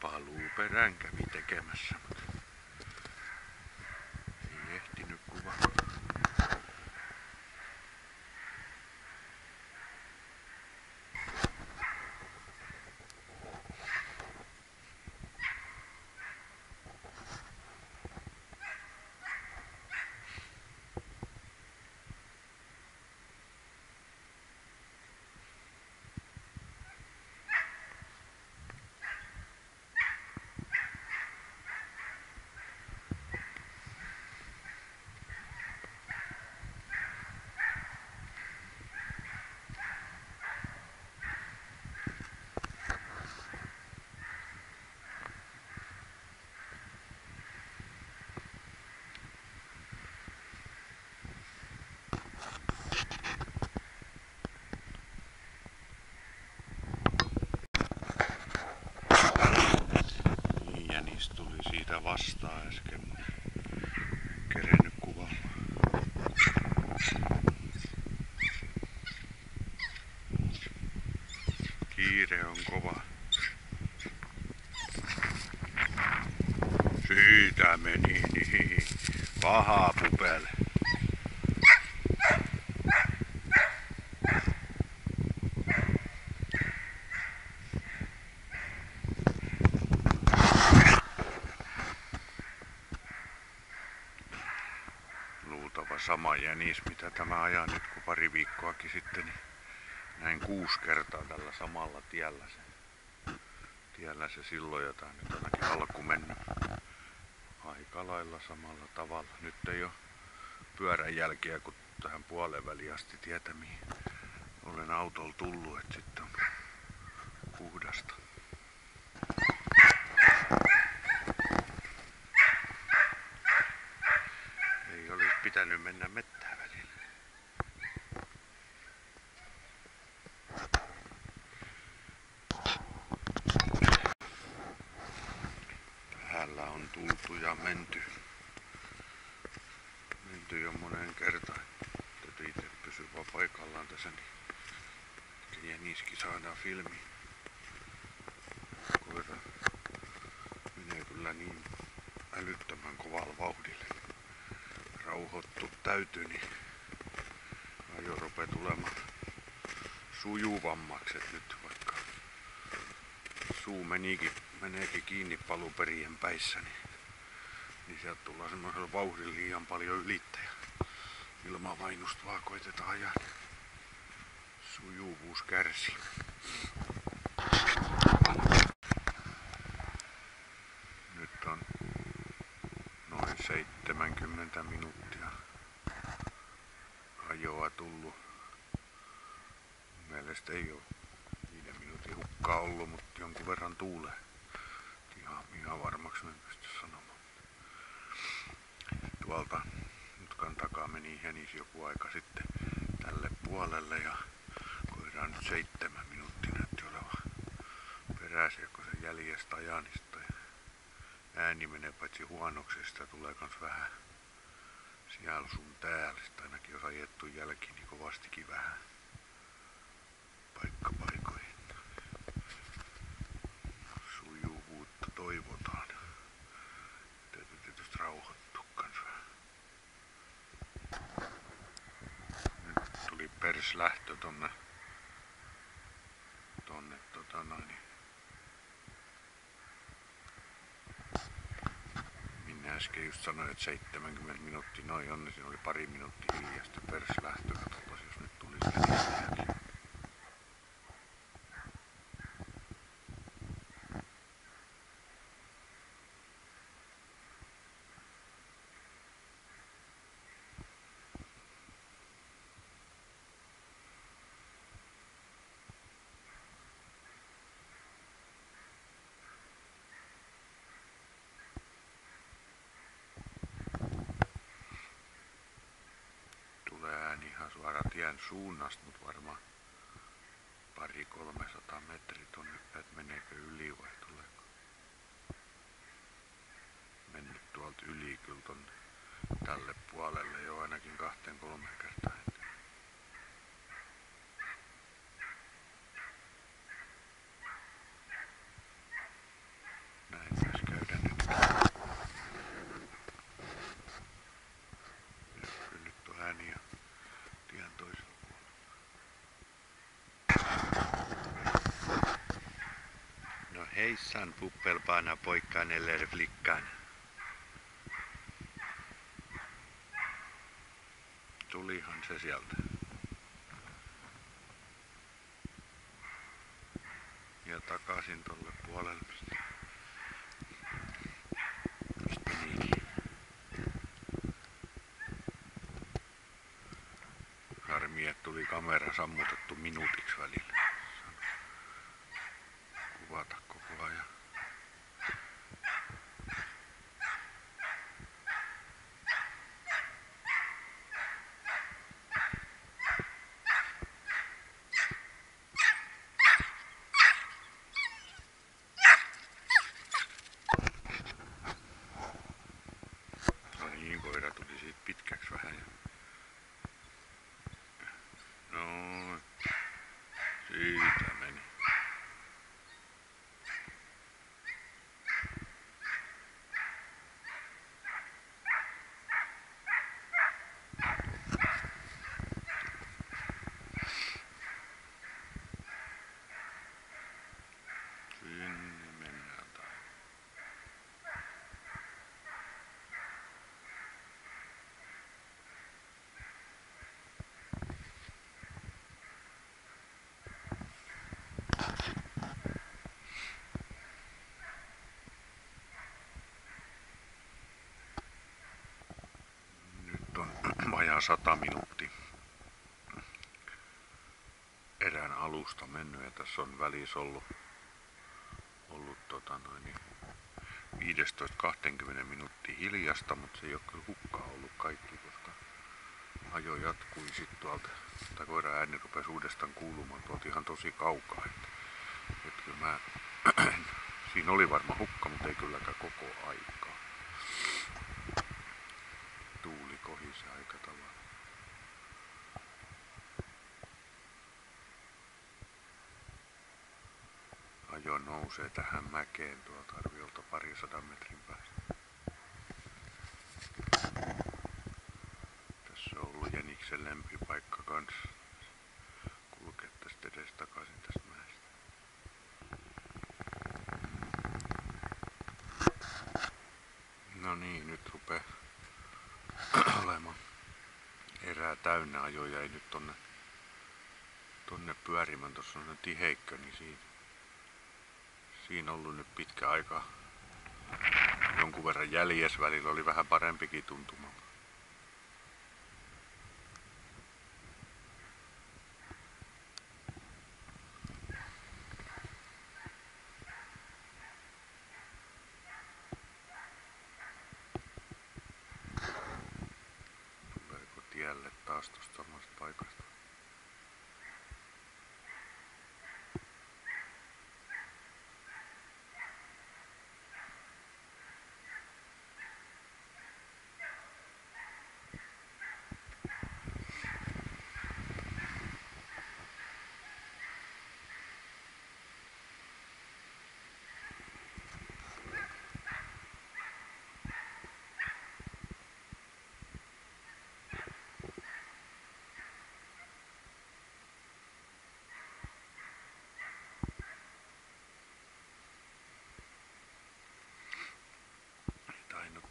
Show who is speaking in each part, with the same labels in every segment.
Speaker 1: Paluuperän kävi tekemässä, mutta ei ehtinyt kuvata. Jänis tuli siitä vastaan äsken. En kerennyt kuvaamaan. Kiire on kova. Siitä meni niin. Paha pupel. Luultava sama jänis, mitä tämä ajan nyt kun pari viikkoakin sitten, niin näin 6 kertaa tällä samalla tiellä se silloin, jota nyt ainakin alku mennyt aika lailla samalla tavalla. Nyt ei ole pyörän jälkeä kun tähän puolen väliin asti tietä, mihin olen autolla tullut, että sitten on puhdasta. Ei olisi pitänyt mennä mettään välillä. Täällä on tultu ja menty jo moneen kertaan. Täytyy itse pysyä vaan paikallaan tässä, niin jäniskin saadaan filmiin. Koira menee kyllä niin älyttömän kovalla vauhdilla. Rauhoittu täytyy, niin ajo rupeaa tulemaan sujuvammaksi, että nyt vaikka suu meneekin kiinni paluuperien päissä, niin sieltä tullaan semmoisella vauhdilla liian paljon ylittäjä. Ilman vainusta vaan koitetaan ajaa. Sujuvuus kärsii. Nyt on noin 70 minuuttia ajoa tullut. Mielestä ei ole 5 minuutin hukkaa ollut, mutta jonkun verran tuulee. Ihan varmaksi en pysty sanomaan. Tuolta mutkan takaa meni jänis joku aika sitten tälle puolelle ja koiraan nyt 7 minuuttia näytti olevan perässä, kun se jäljestä ajaa, niin ääni menee paitsi huonoksi, sitä tulee kans vähän siellä sun täällä, sitä ainakin jos ajettu jälki, niin kovastikin vähän paikkapaikoihin. Sujuvuutta toivotaan. Täytyy tietysti rauhoittua kans vähän. Nyt tuli perslähtö tonne minä äsken just sanoin, että 70 minuuttia, noin on, siinä oli pari minuuttia hiljasta perslähtö, katsotaan jos nyt tulisi jälkeen. Ihan suora tien suunnasta, mutta varmaan 200-300 metriä tonne, että meneekö yli vai tuleeko. Mennyt tuolta yli kyllä tonne tälle puolelle jo ainakin 2-3 kertaa. Heissan puppelpaana poikkaan eller flickan. Tulihan se sieltä. Ja takaisin tolle puolelle. Mistä menikin? Harmi, että tuli kamera sammutettu minuutiksi välillä. Kuvata koko ajan. No niin, koira tuli siitä pitkäksi vähän. No, siitä meni. Sinne mennään taas. Nyt on vajaa 100 minuuttia erään alusta mennyt ja tässä on välissä ollut 15-20 minuuttia hiljasta, mutta se ei ole kyllä hukkaa ollut kaikki, koska ajo jatkui sitten tuolta, tai koiran ääni rupesi uudestaan kuulumaan tuolta ihan tosi kaukaa. Että kyllä mä, siinä oli varma hukka, mutta ei kylläkään koko aikaa. Tuuli kohisi aika tavalla. Ajo nousee tähän mäkeen tuolta arviolta 200 metrin päästä. Tässä on ollut jäniksen lempipaikka kanssa. Kulkea tästä edes takaisin tästä mäestä. No niin, nyt rupeaa olemaan erää täynnä. Ajo jäi nyt tonne pyörimään. Tuossa on se tiheikkö, niin siinä on ollut nyt pitkä aika. Jonkun verran jäljessä, välillä oli vähän parempikin tuntuma. Tuleeko tielle taas tuosta samasta paikasta?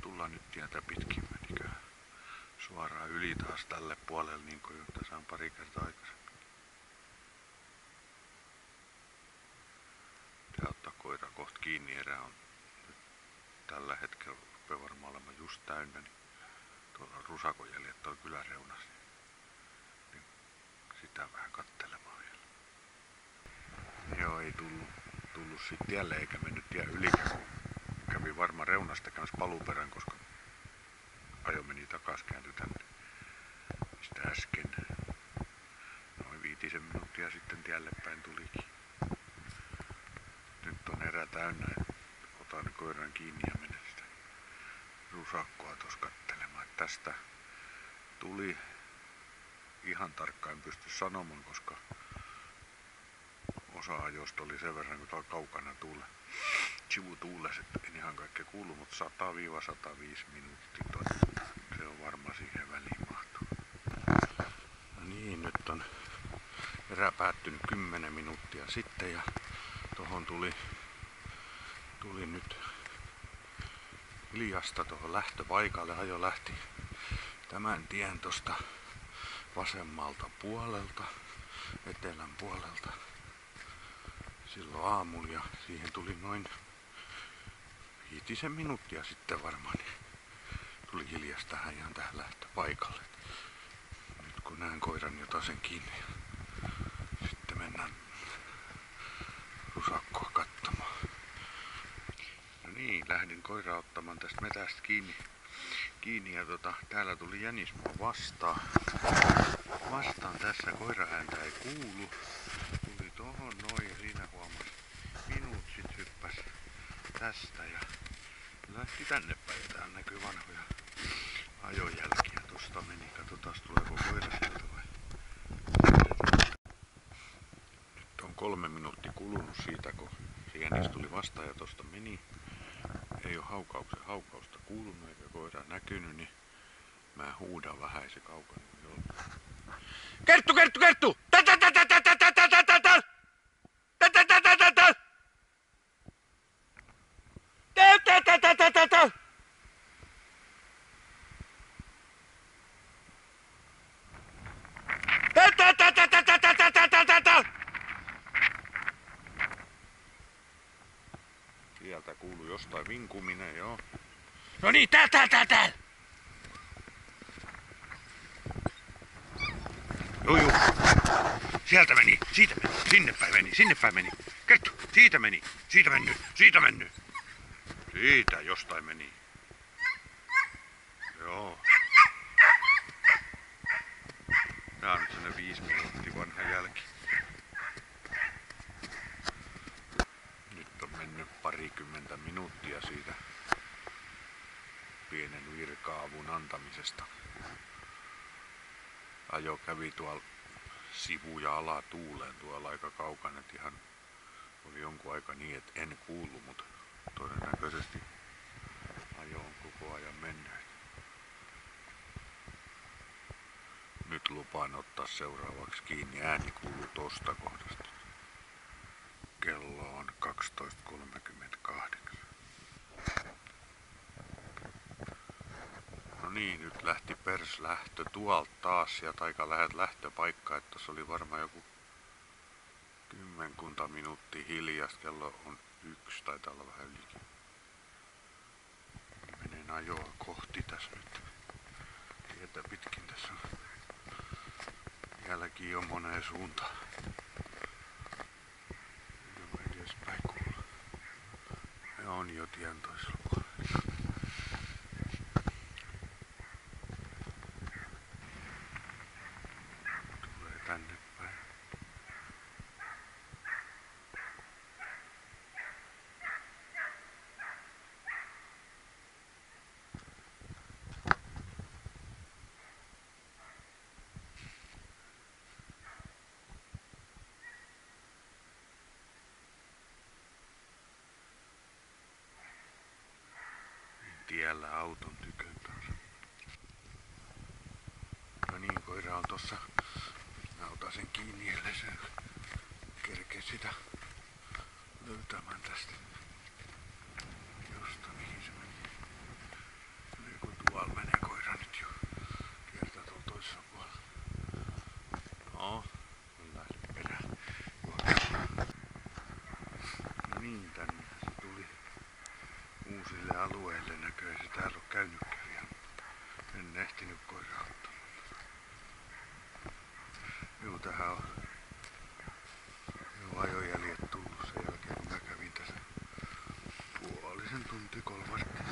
Speaker 1: Tulla nyt tietä pitkin, menikö suoraan yli taas tälle puolelle, niin kuin jo tässä on pari kertaa aikaisemmin. Pitää ottaa koira kohta kiinni, erä on nyt tällä hetkellä rupeaa varmaan olemaan just täynnä, niin tuolla on rusakojäljet tuolla kyläreunassa, niin sitä vähän kattelemaan vielä. Joo, ei tullut sit tielle eikä mennyt tien ylikään. Kävi varmaan reunasta kanssa paluuperän, koska ajo meni takas, kääntyi tänne, mistä äsken. Noin 5 minuuttia sitten tielle päin tulikin. Nyt on erä täynnä, otan koiran kiinni ja menen sitä rusakkoa tuossa kattelemaan. Tästä tuli ihan tarkkaan pysty sanomaan, koska osa ajosta oli sen verran, kun tuolla kaukana sivutuules, että en ihan kaikkea kuulu, mutta 100-105 minuuttia se on varmaan siihen väliin mahtuu. No niin, nyt on erä päättynyt 10 minuuttia sitten ja tohon tuli Tulin nyt hiljasta tuohon lähtöpaikalle. Ajo lähti tämän tien tosta vasemmalta puolelta, etelän puolelta silloin aamulla ja siihen tuli noin 5 minuuttia sitten varmaan. Niin tuli hiljasta ihan tähän lähtöpaikalle. Nyt kun näen koiran jota sen kiinni ja sitten mennään rusakkoa katsomaan. No niin, lähdin koiraa ottamaan tästä metästä kiinni ja täällä tuli jänis mua vastaan tässä. Koiraääntä ei kuulu. Tuli tohon noin ja siinä huomasi minut, sit hyppäs tästä ja lähti tänne päin. Täällä näkyy vanhoja ajojälkiä. Tosta meni. Katsotaan tuleeko koira sieltä vai. Nyt on 3 minuuttia kulunut siitä kun se jänis tuli vastaan ja tosta meni. Ei oo haukausta kuulunut eikä koira näkynyt, niin mä huudan vähän se kaukana. Kerttu! Sieltä kuuluu jostain vinkuminen, joo. No niin, täällä! Joo. Sieltä meni, siitä meni, sinne päin meni. Kettu, siitä mennyt. Siitä jostain meni. Joo. Tää on nyt sellainen 5 minuuttia vanha jälki. Nyt on mennyt 20 minuuttia siitä pienen virka-avun antamisesta. Ajo kävi tuolla sivu- ja alatuuleen tuolla aika kaukana, että ihan oli jonkun aika niin, että en kuulu, mutta todennäköisesti ajo on koko ajan mennyt. Nyt lupaan ottaa seuraavaksi kiinni. Ääni kuuluu tosta kohdasta. Kello on 12.38. No niin, nyt lähti perslähtö tuolta taas ja aika lähet lähtöpaikka, että tossa oli varmaan joku 10 minuuttia hiljasta. Kello on 1, taitaa olla vähän ylikin. Menen ajoa kohti tässä nyt. Tietä pitkin tässä on jälki on moneen suuntaan. Edespäin kuulla. Ja on jo tien toisella puolella. Tulee tänne päin. Tiellä auton tykön taas. No niin, koira on tossa. Mä otan sen kiinni, ellei se kerkee sitä löytämään tästä. Josta mihin se meni. No kun tuolla menee koira nyt jo. Kiertää tuolla toisessa puolella. No, mä lähden perään. No niin, tänne se tuli uusille alueille. Näköjään se täällä on käynytkään vielä. En ehtinyt koiraa ottamaan. Joo, tähän on jo ajojäljet tullut sen jälkeen kun mä kävin tässä puolisen tuntia 3 varttia.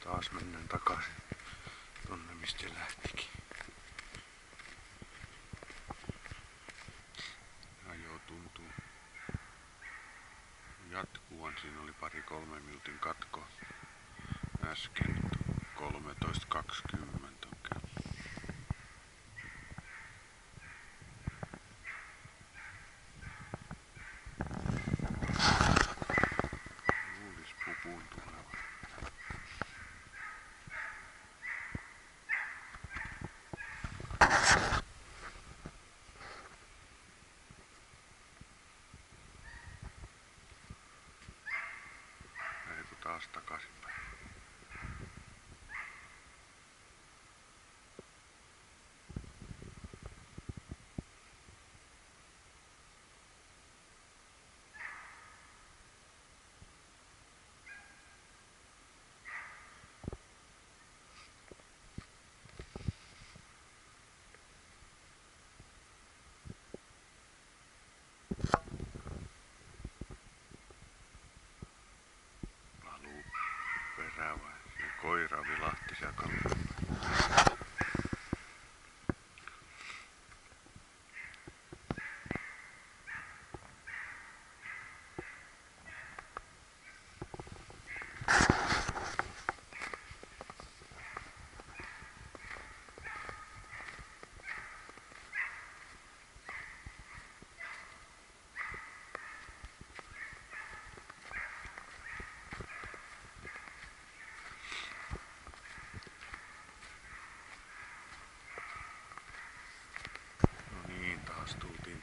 Speaker 1: Taas mennään takaisin tonne mistä lähtikin. Ajo tuntuu jatkuvan. Siinä oli 2-3 minuutin katko äsken. 13.20 on kello. Luulis pupuun tulevan.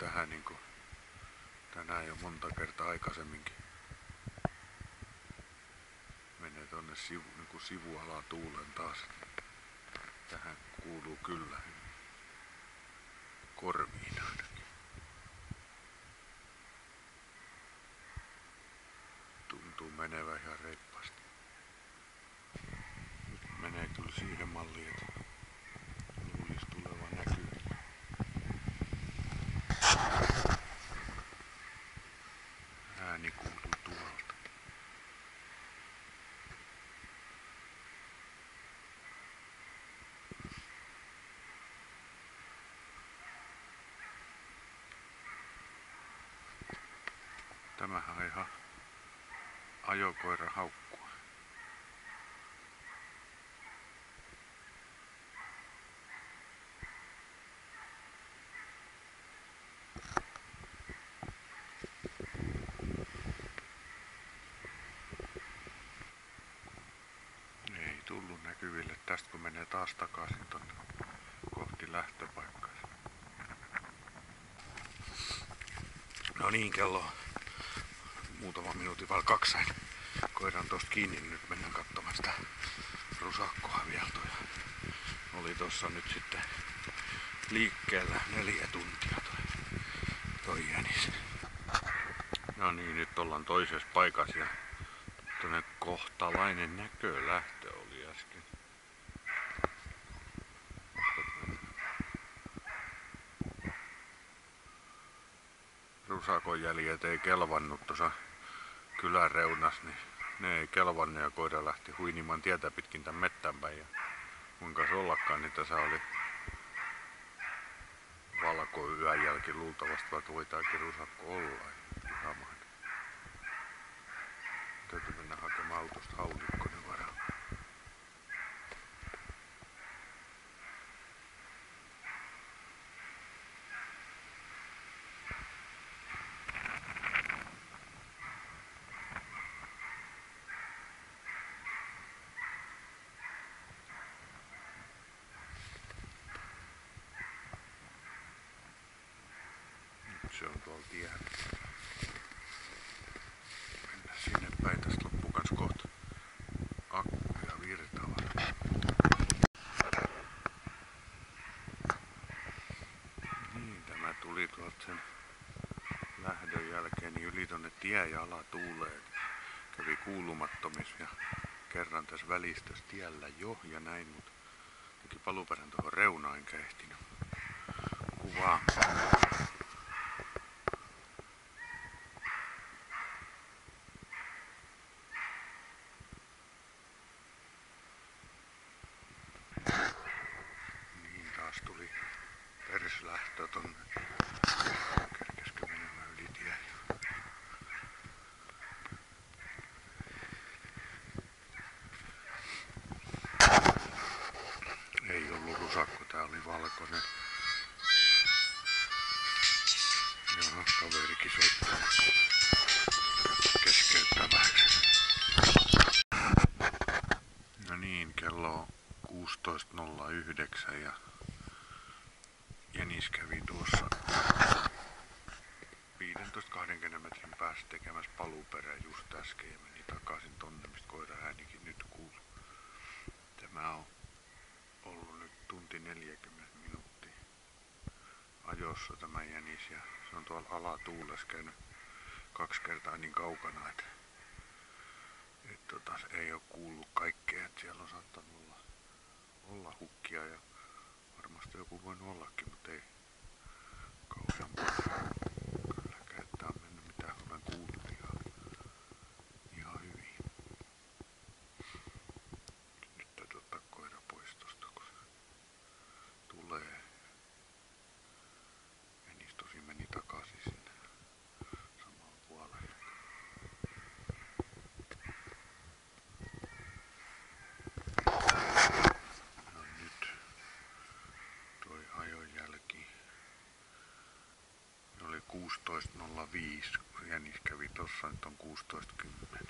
Speaker 1: tähän niinku tänään jo monta kertaa aikaisemminkin. Menee tonne niinku sivualatuulen taas. Tähän kuuluu kyllä korviin ainakin. Tuntuu menevä ihan reippaasti. Nyt menee kyllä siihen malliin, että luulisi tuleva näkyy. Ääni kuuluu tuolta. Tämähän on ihan ajokoira haukkua. Ei tullut näkyville tästä kun menee taas takaisin tonne kohti lähtöpaikkaa. No niin, kello on muutama minuutin vai 2 sain koiran tosta kiinni, niin nyt mennään katsomaan sitä rusakkoa vielä. Oli tossa nyt sitten liikkeellä 4 tuntia toi jänis. No niin, nyt ollaan toisessa paikassa ja tuonne kohtalainen näkölähtö oli äsken. Rusakon jäljet ei kelvannut tuossa kylän reunas, niin ne ei kelvannut ja koira lähti huinimaan tietä pitkin tän mettään päin. Ja kuinka se ollakaan, niin tässä oli valkoyön jälki luultavasti, vai voitaakin rusakko olla. Täytyy mennä hakemaan autosta haulikkonen varaan. Se on tuolla tiellä. Mennään sinne päin, tästä loppuu kans kohta akku ja virtava. Niin, tämä tuli tuolta sen lähdön jälkeen niin yli tonne tie- ja alatuuleen. Kävi kuulumattomissa ja kerran tässä välistössä tiellä jo ja näin, mutta teki paluperän tuohon reunaan enkä ehtinyt kuvaa. Tuli perslähtö tonne. Kerkeskö menemään yli tie? Ei ollut rusakko, tää oli valkoinen. Joo, kaverikin soittaa keskeyttäväksi. No niin, kello on 16.09 ja jänis kävi tuossa 15-20 metrin päässä tekemässä paluuperää just äsken ja meni takaisin tonne, mistä koira äänikin nyt kuuluu. Tämä on ollut nyt tunti 40 minuuttia ajossa tämä jänis ja se on tuolla alatuulessa käynyt 2 kertaa niin kaukana, että ei ole kuullut kaikkea, että siellä on saattanut olla hukkia ja varmasti joku voinut ollakin, mutta ei kauhean paljon. Kylläkään, että on mennyt mitä olen kuullut ihan hyvin. Nyt täytyy ottaa koira pois tosta, kun se tulee. Jänis tosi meni takaisin sinne samaan puolelle. No nyt toi ajonjälki oli 16.05, kun jänis kävi tossa, nyt on 16.10.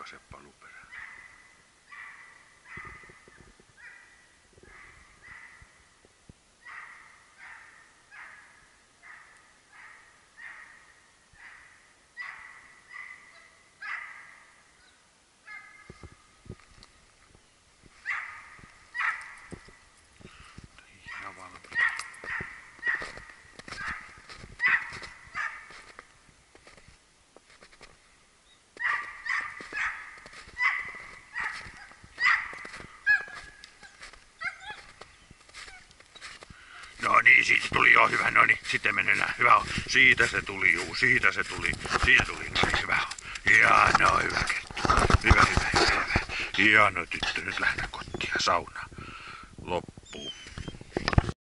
Speaker 1: Pakkasen paluperä. Ihan valmiina. No niin, siitä tuli jo hyvä, no niin, sitten mennään, hyvä on. Siitä se tuli, juu, siitä tuli, no niin, hyvä on. Ja no hyvä kettu, hyvä. Hieno tyttö, nyt lähdetään kotiin saunaan.